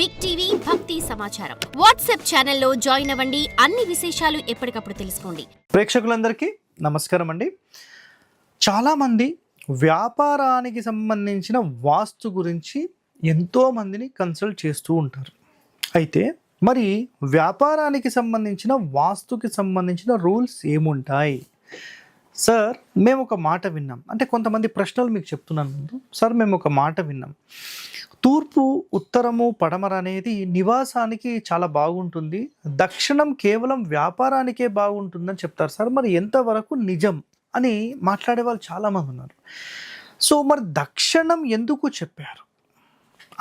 Big TV భక్తి సమాచారం WhatsApp ఛానల్లో జాయిన్ అవ్వండి. అన్ని విశేషాలు ఎప్పటికప్పుడు తెలుసుకోండి. ప్రేక్షకులందరికీ నమస్కారం అండి. చాలామంది వ్యాపారానికి సంబంధించిన వాస్తు గురించి ఎంతో మందిని కన్సల్ట్ చేస్తూ ఉంటారు. అయితే మరి వ్యాపారానికి సంబంధించిన వాస్తుకి సంబంధించిన రూల్స్ ఏముంటాయి? సార్ మేము ఒక మాట విన్నాం, అంటే కొంతమంది ప్రశ్నలు మీకు చెప్తున్నాను ముందు. సార్ మేము ఒక మాట విన్నాం, తూర్పు, ఉత్తరము, పడమర అనేది నివాసానికి చాలా బాగుంటుంది, దక్షిణం కేవలం వ్యాపారానికే బాగుంటుందని చెప్తారు. సార్ మరి ఎంతవరకు నిజం అని మాట్లాడే వాళ్ళు చాలామంది ఉన్నారు. సో మరి దక్షిణం ఎందుకు చెప్పారు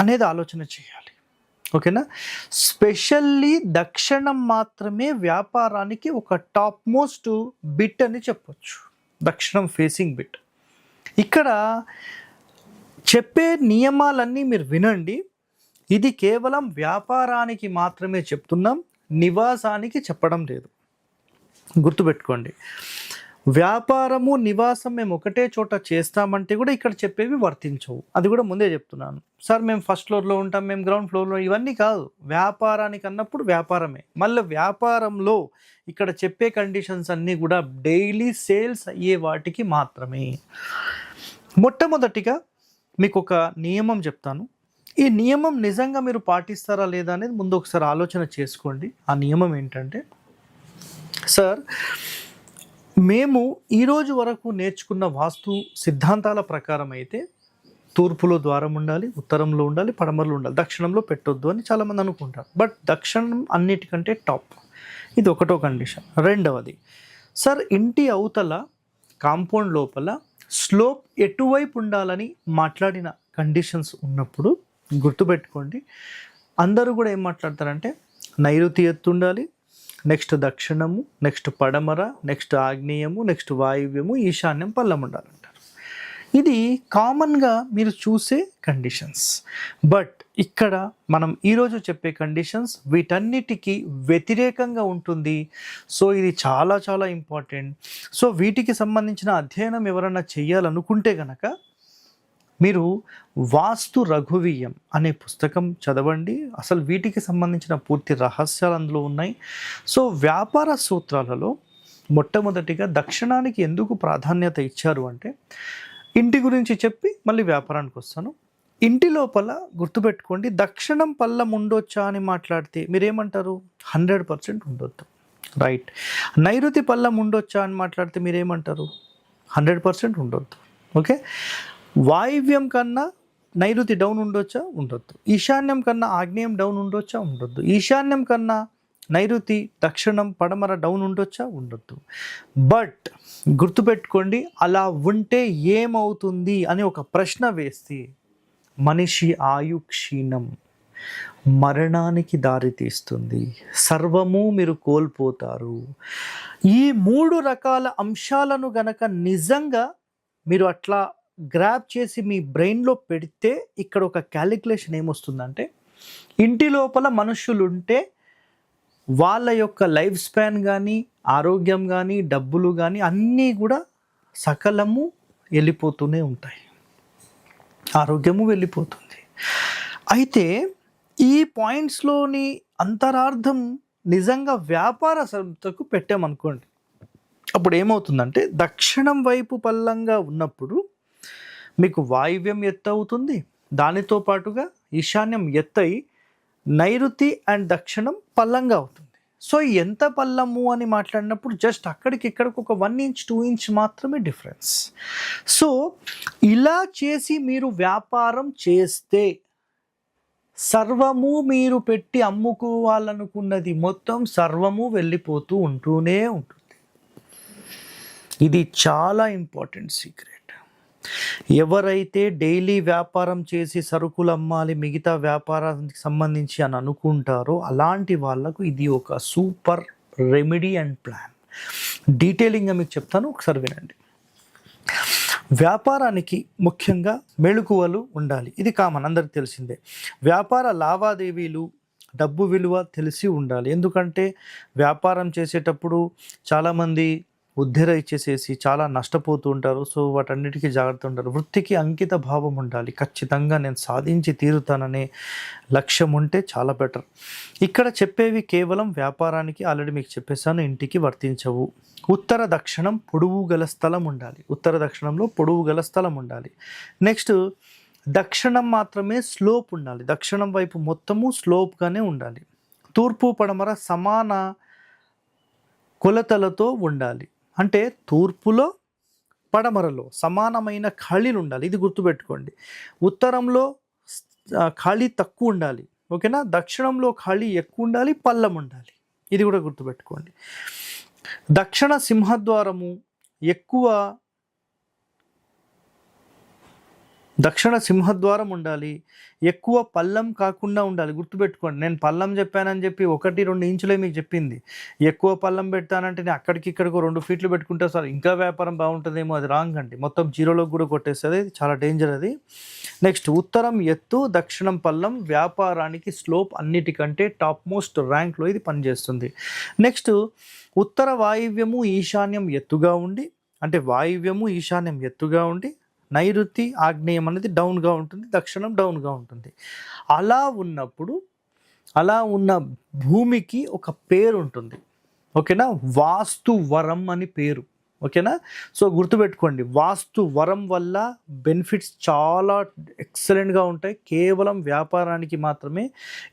అనేది ఆలోచన చేయాలి. ఓకేనా? స్పెషల్లీ దక్షిణం మాత్రమే వ్యాపారానికి ఒక టాప్ మోస్ట్ బిట్ అని చెప్పొచ్చు. దక్షిణం ఫేసింగ్ బిట్. ఇక్కడ చెప్పే నియమాలన్నీ మీరు వినండి. ఇది కేవలం వ్యాపారానికి మాత్రమే చెప్తున్నాం, నివాసానికి చెప్పడం లేదు. గుర్తుపెట్టుకోండి, వ్యాపారము నివాసం మేము ఒకటే చోట చేస్తామంటే కూడా ఇక్కడ చెప్పేవి వర్తించవు. అది కూడా ముందే చెప్తున్నాను. సార్ మేము ఫస్ట్ ఫ్లోర్లో ఉంటాం, మేము గ్రౌండ్ ఫ్లోర్లో, ఇవన్నీ కాదు. వ్యాపారానికి అన్నప్పుడు వ్యాపారమే. మళ్ళీ వ్యాపారంలో ఇక్కడ చెప్పే కండిషన్స్ అన్నీ కూడా డైలీ సేల్స్ అయ్యే వాటికి మాత్రమే. మొట్టమొదటిగా మీకు ఒక నియమం చెప్తాను. ఈ నియమం నిజంగా మీరు పాటిస్తారా లేదా అనేది ముందు ఒకసారి ఆలోచన చేసుకోండి. ఆ నియమం ఏంటంటే, సార్ మేము ఈరోజు వరకు నేర్చుకున్న వాస్తు సిద్ధాంతాల ప్రకారం అయితే తూర్పులో ద్వారం ఉండాలి, ఉత్తరంలో ఉండాలి, పడమరలో ఉండాలి, దక్షిణంలో పెట్టొద్దు అని చాలామంది అనుకుంటారు. బట్ దక్షిణం అన్నిటికంటే టాప్. ఇది ఒకటో కండిషన్. రెండవది, సార్ ఇంటి అవతల కాంపౌండ్ లోపల స్లోప్ ఎటువైపు ఉండాలని మాట్లాడిన కండిషన్స్ ఉన్నప్పుడు గుర్తుపెట్టుకోండి, అందరూ కూడా ఏం మాట్లాడతారంటే నైరుతి ఎత్తు ఉండాలి, నెక్స్ట్ దక్షిణము, నెక్స్ట్ పడమర, నెక్స్ట్ ఆగ్నేయము, నెక్స్ట్ వాయువ్యము, ఈశాన్యం, పల్లం ఉండాలంటారు. ఇది కామన్గా మీరు చూసే కండిషన్స్. బట్ ఇక్కడ మనం ఈరోజు చెప్పే కండిషన్స్ వీటన్నిటికీ వ్యతిరేకంగా ఉంటుంది. సో ఇది చాలా చాలా ఇంపార్టెంట్. సో వీటికి సంబంధించిన అధ్యయనం ఎవరైనా చేయాలనుకుంటే కనుక మీరు వాస్తు రఘువీయం అనే పుస్తకం చదవండి. అసలు వీటికి సంబంధించిన పూర్తి రహస్యాలు అందులో ఉన్నాయి. సో వ్యాపార సూత్రాలలో మొట్టమొదటిగా దక్షిణానికి ఎందుకు ప్రాధాన్యత ఇచ్చారు అంటే, ఇంటి గురించి చెప్పి మళ్ళీ వ్యాపారానికి వస్తాను. ఇంటి లోపల గుర్తుపెట్టుకోండి, దక్షిణం పల్లం ఉండొచ్చా అని మాట్లాడితే మీరేమంటారు? 100% ఉండొద్దు. రైట్. నైరుతి పల్లం ఉండొచ్చా అని మాట్లాడితే మీరేమంటారు? 100% ఉండొద్దు. ఓకే. వాయువ్యం కన్నా నైరుతి డౌన్ ఉండొచ్చా? ఉండొద్దు. ఈశాన్యం కన్నా ఆగ్నేయం డౌన్ ఉండొచ్చా? ఉండొద్దు. ఈశాన్యం కన్నా నైరుతి, దక్షిణం, పడమర డౌన్ ఉండొచ్చా? ఉండొద్దు. బట్ గుర్తుపెట్టుకోండి, అలా ఉంటే ఏమవుతుంది అని ఒక ప్రశ్న వేస్తే మనిషి ఆయు క్షీణం, మరణానికి దారితీస్తుంది, సర్వము మీరు కోల్పోతారు. ఈ 3 రకాల అంశాలను గనక నిజంగా మీరు అట్లా గ్రాప్ చేసి మీ బ్రెయిన్లో పెడితే ఇక్కడ ఒక క్యాలిక్యులేషన్ ఏమొస్తుందంటే, ఇంటి లోపల మనుషులు ఉంటే వాళ్ళ యొక్క లైఫ్ స్పాన్ కానీ, ఆరోగ్యం కానీ, డబ్బులు కానీ అన్నీ కూడా సకలము వెళ్ళిపోతూనే ఉంటాయి, ఆరోగ్యము వెళ్ళిపోతుంది. అయితే ఈ పాయింట్స్లోని అంతరార్థం నిజంగా వ్యాపార సంస్థకు పెట్టామనుకోండి, అప్పుడు ఏమవుతుందంటే దక్షిణం వైపు పల్లంగా ఉన్నప్పుడు మీకు వాయువ్యం ఎత్తు అవుతుంది, దానితో పాటుగా ఈశాన్యం ఎత్తయి నైరుతి అండ్ దక్షిణం పల్లంగా అవుతుంది. సో ఎంత పల్లము అని మాట్లాడినప్పుడు జస్ట్ అక్కడికి ఇక్కడికి ఒక 1 ఇంచ్ 2 ఇంచ్ మాత్రమే డిఫరెన్స్. సో ఇలా చేసి మీరు వ్యాపారం చేస్తే సర్వము మీరు పెట్టి అమ్ముకోవాలనుకున్నది మొత్తం సర్వము వెళ్ళిపోతూ ఉంటూనే ఉంటుంది. ఇది చాలా ఇంపార్టెంట్ సీక్రెట్. ఎవరైతే డైలీ వ్యాపారం చేసి సరుకులు అమ్మాలి, మిగతా వ్యాపారానికి సంబంధించి అని అనుకుంటారో అలాంటి వాళ్ళకు ఇది ఒక సూపర్ రెమెడీ అండ్ ప్లాన్. డీటెయిలింగ్గా మీకు చెప్తాను, ఒకసారి వినండి. వ్యాపారానికి ముఖ్యంగా మెళుకువలు ఉండాలి. ఇది కామన్, అందరికి తెలిసిందే. వ్యాపార లావాదేవీలు, డబ్బు విలువ తెలిసి ఉండాలి. ఎందుకంటే వ్యాపారం చేసేటప్పుడు చాలామంది ఉద్దెర ఇచ్చేసేసి చాలా నష్టపోతూ ఉంటారు. సో వాటన్నిటికీ జాగ్రత్త ఉంటారు. వృత్తికి అంకిత భావం ఉండాలి. ఖచ్చితంగా నేను సాధించి తీరుతాననే లక్ష్యం ఉంటే చాలా బెటర్. ఇక్కడ చెప్పేవి కేవలం వ్యాపారానికి, ఆల్రెడీ మీకు చెప్పేసాను, ఇంటికి వర్తించవు. ఉత్తర దక్షిణం పొడవు గల స్థలం ఉండాలి. ఉత్తర దక్షిణంలో పొడవు గల స్థలం ఉండాలి. నెక్స్ట్ దక్షిణం మాత్రమే స్లోప్ ఉండాలి. దక్షిణం వైపు మొత్తము స్లోప్గానే ఉండాలి. తూర్పు పడమర సమాన కొలతలతో ఉండాలి. అంటే తూర్పులో పడమరలో సమానమైన ఖాళీలు ఉండాలి. ఇది గుర్తుపెట్టుకోండి. ఉత్తరంలో ఖాళీ తక్కువ ఉండాలి. ఓకేనా? దక్షిణంలో ఖాళీ ఎక్కువ ఉండాలి, పల్లం ఉండాలి. ఇది కూడా గుర్తుపెట్టుకోండి. దక్షిణ సింహద్వారము దక్షిణ సింహద్వారం ఉండాలి. ఎక్కువ పల్లం కాకుండా ఉండాలి. గుర్తుపెట్టుకోండి. నేను పల్లం చెప్పానని చెప్పి 1-2 ఇంచులే మీకు చెప్పింది. ఎక్కువ పల్లం పెడతానంటే నేను అక్కడికి ఇక్కడికి 2 ఫీట్లు పెట్టుకుంటే సార్ ఇంకా వ్యాపారం బాగుంటుందేమో. అది రాంగ్ అండి. మొత్తం జీరోలోకి కూడా కొట్టేస్తుంది. చాలా డేంజర్ అది. నెక్స్ట్ ఉత్తరం ఎత్తు, దక్షిణం పల్లం. వ్యాపారానికి స్లోప్ అన్నిటికంటే టాప్ మోస్ట్ ర్యాంక్లో ఇది పనిచేస్తుంది. నెక్స్ట్ ఉత్తర వాయువ్యము ఈశాన్యం ఎత్తుగా ఉండి, అంటే వాయువ్యము ఈశాన్యం ఎత్తుగా ఉండి, నైరుతి ఆగ్నేయం అనేది డౌన్గా ఉంటుంది, దక్షిణం డౌన్గా ఉంటుంది. అలా ఉన్నప్పుడు అలా ఉన్న భూమికి ఒక పేరు ఉంటుంది. ఓకేనా? వాస్తు వరం అని పేరు. ఓకేనా? సో గుర్తుపెట్టుకోండి. వాస్తు వరం వల్ల బెనిఫిట్స్ చాలా ఎక్సలెంట్గా ఉంటాయి. కేవలం వ్యాపారానికి మాత్రమే.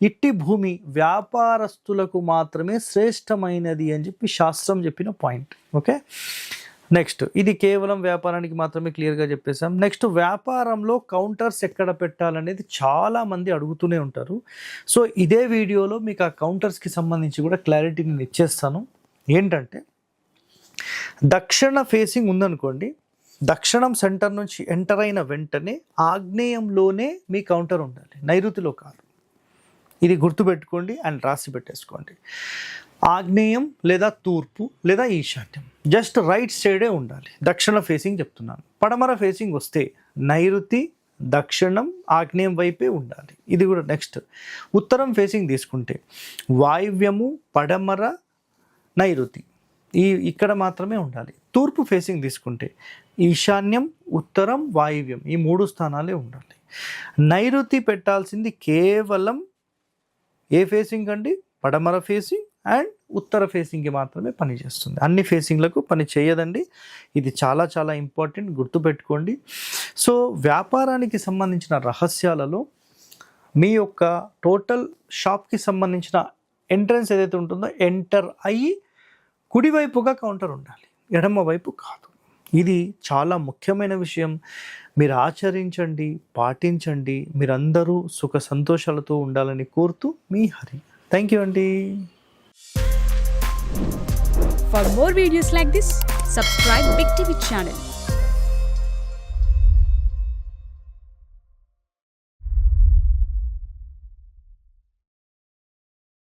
ఇట్టి భూమి వ్యాపారస్తులకు మాత్రమే శ్రేష్టమైనది అని చెప్పి శాస్త్రం చెప్పిన పాయింట్. ఓకే? నెక్స్ట్ ఇది కేవలం వ్యాపారానికి మాత్రమే క్లియర్గా చెప్పేసాం. నెక్స్ట్ వ్యాపారంలో కౌంటర్స్ ఎక్కడ పెట్టాలనేది చాలామంది అడుగుతూనే ఉంటారు. సో ఇదే వీడియోలో మీకు ఆ కౌంటర్స్కి సంబంధించి కూడా క్లారిటీ నేను ఇచ్చేస్తాను. ఏంటంటే దక్షిణ ఫేసింగ్ ఉందనుకోండి, దక్షిణం సెంటర్ నుంచి ఎంటర్ అయిన వెంటనే ఆగ్నేయంలోనే మీ కౌంటర్ ఉండాలి, నైరుతిలో కాదు. ఇది గుర్తుపెట్టుకోండి అండ్ రాసి పెట్టేసుకోండి. ఆగ్నేయం లేదా తూర్పు లేదా ఈశాన్యం జస్ట్ రైట్ సైడే ఉండాలి. దక్షిణ ఫేసింగ్ చెప్తున్నాను. పడమర ఫేసింగ్ వస్తే నైరుతి, దక్షిణం, ఆగ్నేయం వైపే ఉండాలి. ఇది కూడా నెక్స్ట్. ఉత్తరం ఫేసింగ్ తీసుకుంటే వాయువ్యము, పడమర, నైరుతి ఇక్కడ మాత్రమే ఉండాలి. తూర్పు ఫేసింగ్ తీసుకుంటే ఈశాన్యం, ఉత్తరం, వాయువ్యం ఈ 3 స్థానాలే ఉండాలి. నైరుతి పెట్టాల్సింది కేవలం ఏ ఫేసింగ్ అండి? పడమర ఫేసింగ్ అండ్ ఉత్తర ఫేసింగ్కి మాత్రమే పనిచేస్తుంది. అన్ని ఫేసింగ్లకు పని చేయదండి. ఇది చాలా చాలా ఇంపార్టెంట్, గుర్తుపెట్టుకోండి. సో వ్యాపారానికి సంబంధించిన రహస్యాలలో మీ యొక్క టోటల్ షాప్కి సంబంధించిన ఎంట్రన్స్ ఏదైతే ఉంటుందో ఎంటర్ అయ్యి కుడివైపుగా కౌంటర్ ఉండాలి, ఎడమ వైపు కాదు. ఇది చాలా ముఖ్యమైన విషయం. మీరు ఆచరించండి, పాటించండి. మీరందరూ సుఖ సంతోషాలతో ఉండాలని కోరుతూ మీ హరి. థ్యాంక్ యూ అండి. For more videos like this, subscribe Big TV channel.